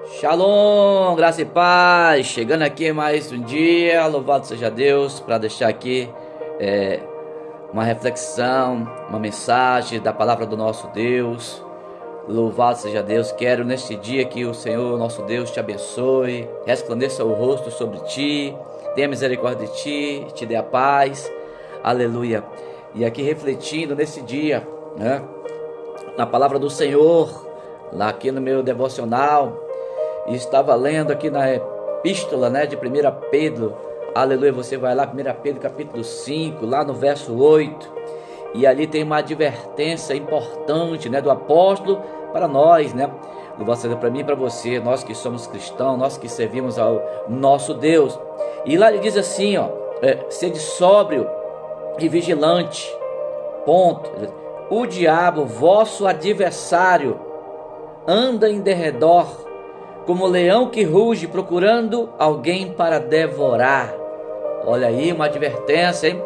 Shalom, graça e paz, chegando aqui mais um dia, louvado seja Deus, para deixar aqui uma reflexão, uma mensagem da palavra do nosso Deus. Louvado seja Deus. Quero neste dia que o Senhor, nosso Deus, te abençoe, resplandeça o rosto sobre ti, tenha misericórdia de ti, te dê a paz, aleluia. E aqui refletindo nesse dia, né, na palavra do Senhor, lá aqui no meu devocional, e estava lendo aqui na epístola, né, de 1 Pedro, aleluia. Você vai lá, 1 Pedro capítulo 5, lá no verso 8, e ali tem uma advertência importante, né, do apóstolo para nós, né, louvado seja para mim e para você, nós que somos cristãos, nós que servimos ao nosso Deus. E lá ele diz assim, ó, sede sóbrio e vigilante, ponto. O diabo, vosso adversário, anda em derredor como leão que ruge, procurando alguém para devorar. Olha aí, uma advertência, hein?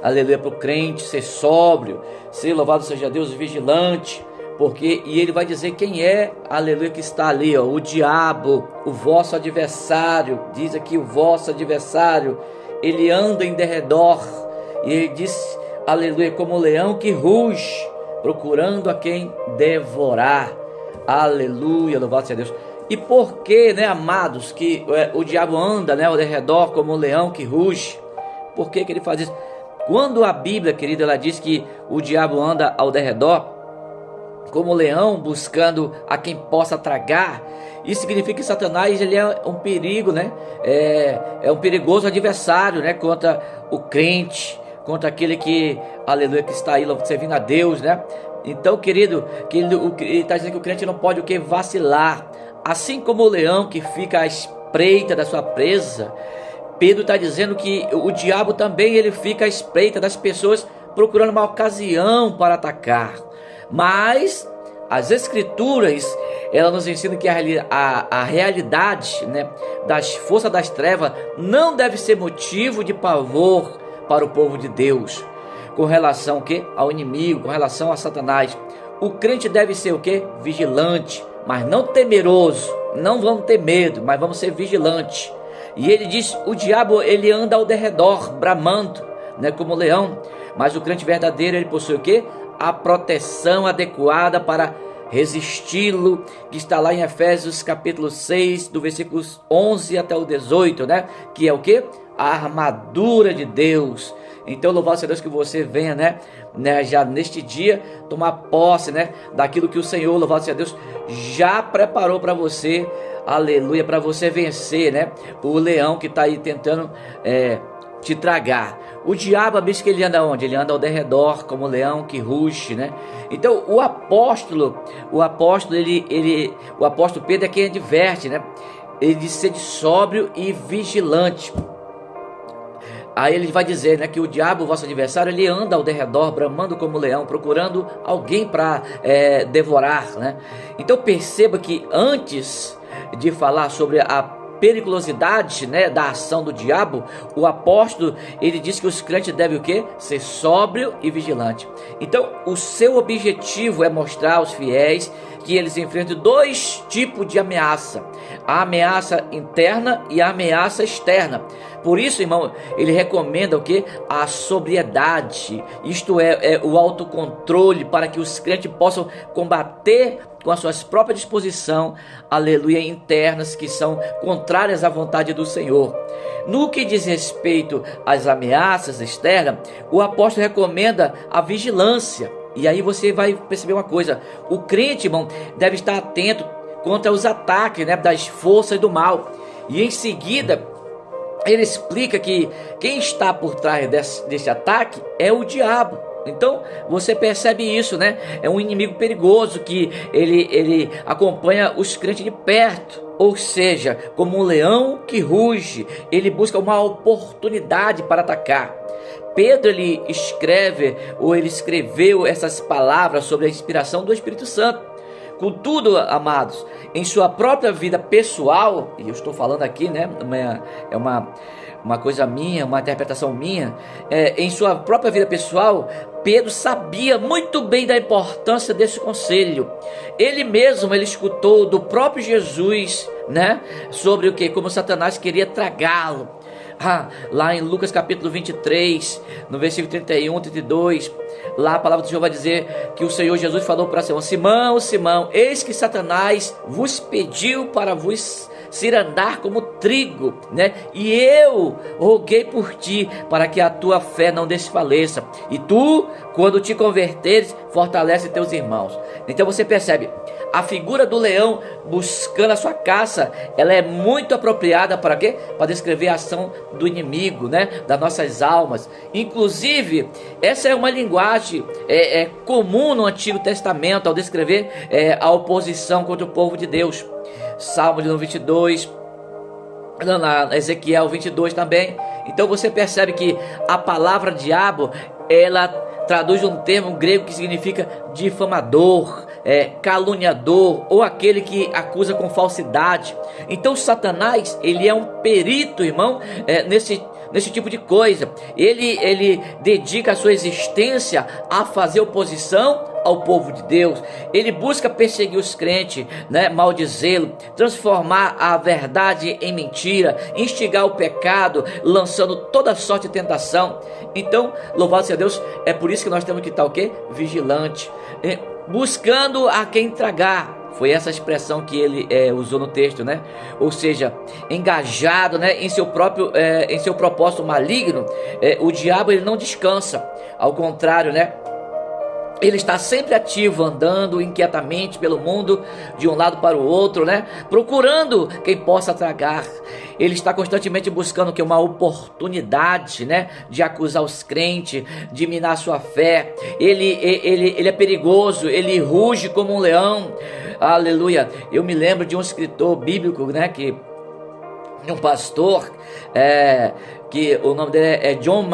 Aleluia, para o crente ser sóbrio, ser louvado seja Deus, vigilante, porque, e ele vai dizer quem é, aleluia, que está ali, ó, o diabo, o vosso adversário, diz aqui o vosso adversário, ele anda em derredor, e ele diz, aleluia, como leão que ruge, procurando a quem devorar. Aleluia, louvado seja Deus. E por que, né, amados, que o diabo anda, né, ao redor como um leão que ruge? Por que ele faz isso? Quando a Bíblia, querida, ela diz que o diabo anda ao redor como leão, buscando a quem possa tragar, isso significa que Satanás, ele é um perigo, né? É um perigoso adversário, né, contra o crente, contra aquele que, aleluia, que está aí servindo a Deus, né? Então, querido, que ele está dizendo que o crente não pode o que? Vacilar. Assim como o leão que fica à espreita da sua presa, Pedro está dizendo que o diabo também ele fica à espreita das pessoas, procurando uma ocasião para atacar. Mas as escrituras, elas nos ensinam que a realidade, né, das forças das trevas não deve ser motivo de pavor para o povo de Deus. Com relação ao quê? Ao inimigo, com relação a Satanás. O crente deve ser o quê? Vigilante, mas não temeroso. Não vamos ter medo, mas vamos ser vigilantes. E ele diz, o diabo ele anda ao derredor, bramando, né, como leão. Mas o crente verdadeiro, ele possui o quê? A proteção adequada para resisti-lo, que está lá em Efésios capítulo 6, do versículos 11 até o 18, né? Que é o quê? A armadura de Deus. Então, louvado seja Deus que você venha, né, já neste dia, tomar posse, né, daquilo que o Senhor, louvado seja Deus, já preparou para você, aleluia, para você vencer, né, o leão que está aí tentando te tragar. O diabo, a bicho que ele anda onde? Ele anda ao derredor, como leão que ruge, né? Então, o apóstolo Pedro é quem adverte, né? Ele diz ser sóbrio e vigilante. Aí ele vai dizer, né, que o diabo, o vosso adversário, ele anda ao derredor, bramando como leão, procurando alguém para devorar, né? Então perceba que antes de falar sobre a periculosidade, né, da ação do diabo, o apóstolo, ele diz que os crentes devem o quê? Ser sóbrio e vigilante. Então, o seu objetivo é mostrar aos fiéis que eles enfrentam dois tipos de ameaça: a ameaça interna e a ameaça externa. Por isso, irmão, ele recomenda o que? A sobriedade, isto é o autocontrole, para que os crentes possam combater com as suas próprias disposições, aleluia, internas, que são contrárias à vontade do Senhor. No que diz respeito às ameaças externas, o apóstolo recomenda a vigilância. E aí você vai perceber uma coisa: o crente, irmão, deve estar atento contra os ataques, né, das forças do mal. E em seguida, ele explica que quem está por trás desse ataque é o diabo. Então você percebe isso, né? É um inimigo perigoso que ele acompanha os crentes de perto. Ou seja, como um leão que ruge, ele busca uma oportunidade para atacar. Pedro, ele escreveu essas palavras sobre a inspiração do Espírito Santo, Contudo, amados, em sua própria vida pessoal, e eu estou falando aqui, né, é uma coisa minha, uma interpretação minha, em sua própria vida pessoal, Pedro sabia muito bem da importância desse conselho. Ele mesmo, ele escutou do próprio Jesus, né, sobre o que? Como Satanás queria tragá-lo. Lá em Lucas capítulo 23, no versículo 31, 32, lá a palavra do Senhor vai dizer que o Senhor Jesus falou para Simão: Simão, Simão, eis que Satanás vos pediu para vos cirandar como trigo, né? E eu roguei por ti, para que a tua fé não desfaleça. E tu, quando te converteres, fortalece teus irmãos. Então você percebe, a figura do leão buscando a sua caça, ela é muito apropriada para quê? Para descrever a ação do inimigo, né? Das nossas almas. Inclusive, essa é uma linguagem comum no Antigo Testamento, ao descrever a oposição contra o povo de Deus. Salmo de 22, na Ezequiel 22 também. Então você percebe que a palavra diabo, ela traduz um termo grego que significa difamador, caluniador, ou aquele que acusa com falsidade. Então Satanás, ele é um perito, irmão, nesse tipo de coisa. Ele dedica a sua existência a fazer oposição ao povo de Deus. Ele busca perseguir os crentes, né, maldizê-lo, transformar a verdade em mentira, instigar o pecado, lançando toda sorte de tentação. Então, louvado seja Deus, é por isso que nós temos que estar o quê? Vigilante, buscando a quem tragar. Foi essa expressão que ele usou no texto, né? Ou seja, engajado, né, em seu propósito maligno. O diabo, ele não descansa, ao contrário, né? Ele está sempre ativo, andando inquietamente pelo mundo, de um lado para o outro, né? Procurando quem possa tragar. Ele está constantemente buscando uma oportunidade, né? De acusar os crentes, de minar sua fé. Ele é perigoso, ele ruge como um leão. Aleluia. Eu me lembro de um escritor bíblico, né? Um pastor, que o nome dele é John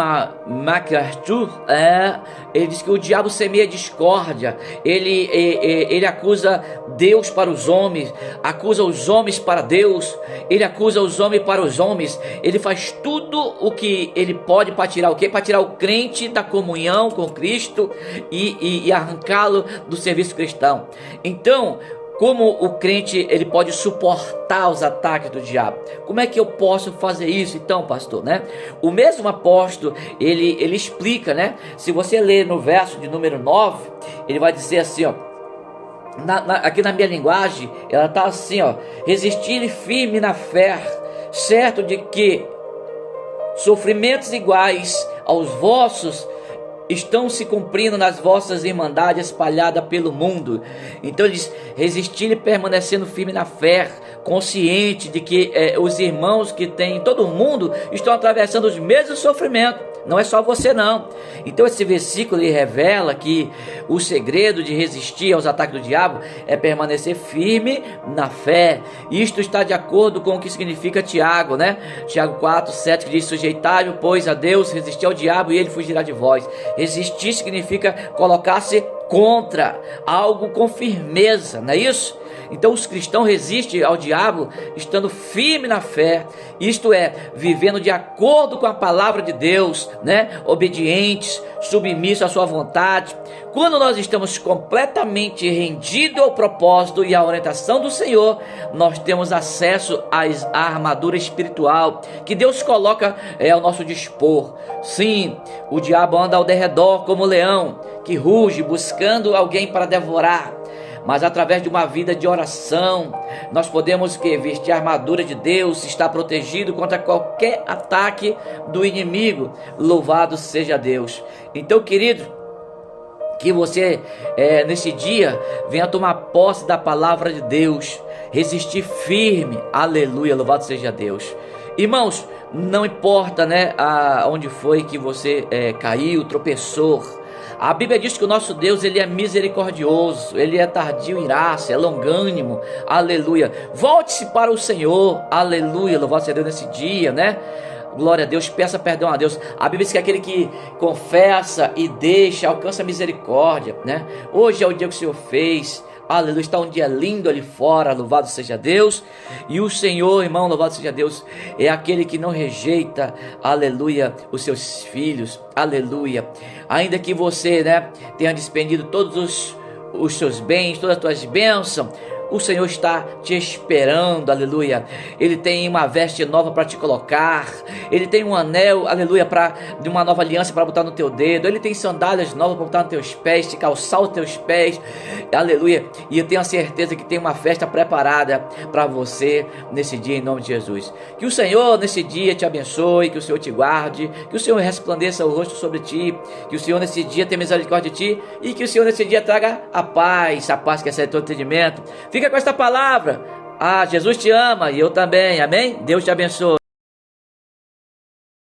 MacArthur. Ele diz que o diabo semeia discórdia. Ele acusa Deus para os homens, acusa os homens para Deus, ele acusa os homens para os homens. Ele faz tudo o que ele pode para tirar o quê? Para tirar o crente da comunhão com Cristo e arrancá-lo do serviço cristão. Então, como o crente, ele pode suportar os ataques do diabo? Como é que eu posso fazer isso então, pastor, né? O mesmo apóstolo, ele explica, né? Se você ler no verso de número 9, ele vai dizer assim, ó, aqui na minha linguagem, ela está assim, ó: resistir firme na fé, certo de que sofrimentos iguais aos vossos estão se cumprindo nas vossas irmandades espalhadas pelo mundo. Então eles resistirem, permanecendo firme na fé, consciente de que os irmãos que tem em todo o mundo estão atravessando os mesmos sofrimentos. Não é só você não. Então esse versículo ele revela que o segredo de resistir aos ataques do diabo é permanecer firme na fé. Isto está de acordo com o que significa Tiago, né? Tiago 4:7, que diz: sujeitai-vos, pois, a Deus, resistir ao diabo e ele fugirá de vós. Resistir significa colocar-se contra algo com firmeza, não é isso? Então os cristãos resistem ao diabo estando firme na fé, isto é, vivendo de acordo com a palavra de Deus, né? Obedientes, submissos à sua vontade. Quando nós estamos completamente rendidos ao propósito e à orientação do Senhor, nós temos acesso à armadura espiritual que Deus coloca ao nosso dispor. Sim, o diabo anda ao derredor como leão que ruge, buscando alguém para devorar. Mas através de uma vida de oração, nós podemos vestir a armadura de Deus, estar protegido contra qualquer ataque do inimigo. Louvado seja Deus. Então, querido, que você nesse dia venha tomar posse da palavra de Deus, resistir firme. Aleluia, louvado seja Deus. Irmãos, não importa, né, onde foi que você caiu, tropeçou. A Bíblia diz que o nosso Deus, ele é misericordioso, ele é tardio em ira-se, é longânimo, aleluia. Volte-se para o Senhor, aleluia, louvado seja Deus nesse dia, né? Glória a Deus, peça perdão a Deus. A Bíblia diz que aquele que confessa e deixa, alcança misericórdia, né? Hoje é o dia que o Senhor fez, aleluia, está um dia lindo ali fora, louvado seja Deus. E o Senhor, irmão, louvado seja Deus, é aquele que não rejeita, aleluia, os seus filhos, aleluia. Ainda que você, tenha despendido todos os seus bens, todas as tuas bênçãos, o Senhor está te esperando, aleluia. Ele tem uma veste nova para te colocar. Ele tem um anel, aleluia, de uma nova aliança para botar no teu dedo. Ele tem sandálias novas para botar nos teus pés, te calçar os teus pés, aleluia. E eu tenho a certeza que tem uma festa preparada para você nesse dia, em nome de Jesus. Que o Senhor nesse dia te abençoe, que o Senhor te guarde, que o Senhor resplandeça o rosto sobre ti, que o Senhor nesse dia tenha misericórdia de ti e que o Senhor nesse dia traga a paz que excede todo entendimento. Fica com esta palavra. Jesus te ama e eu também. Amém? Deus te abençoe.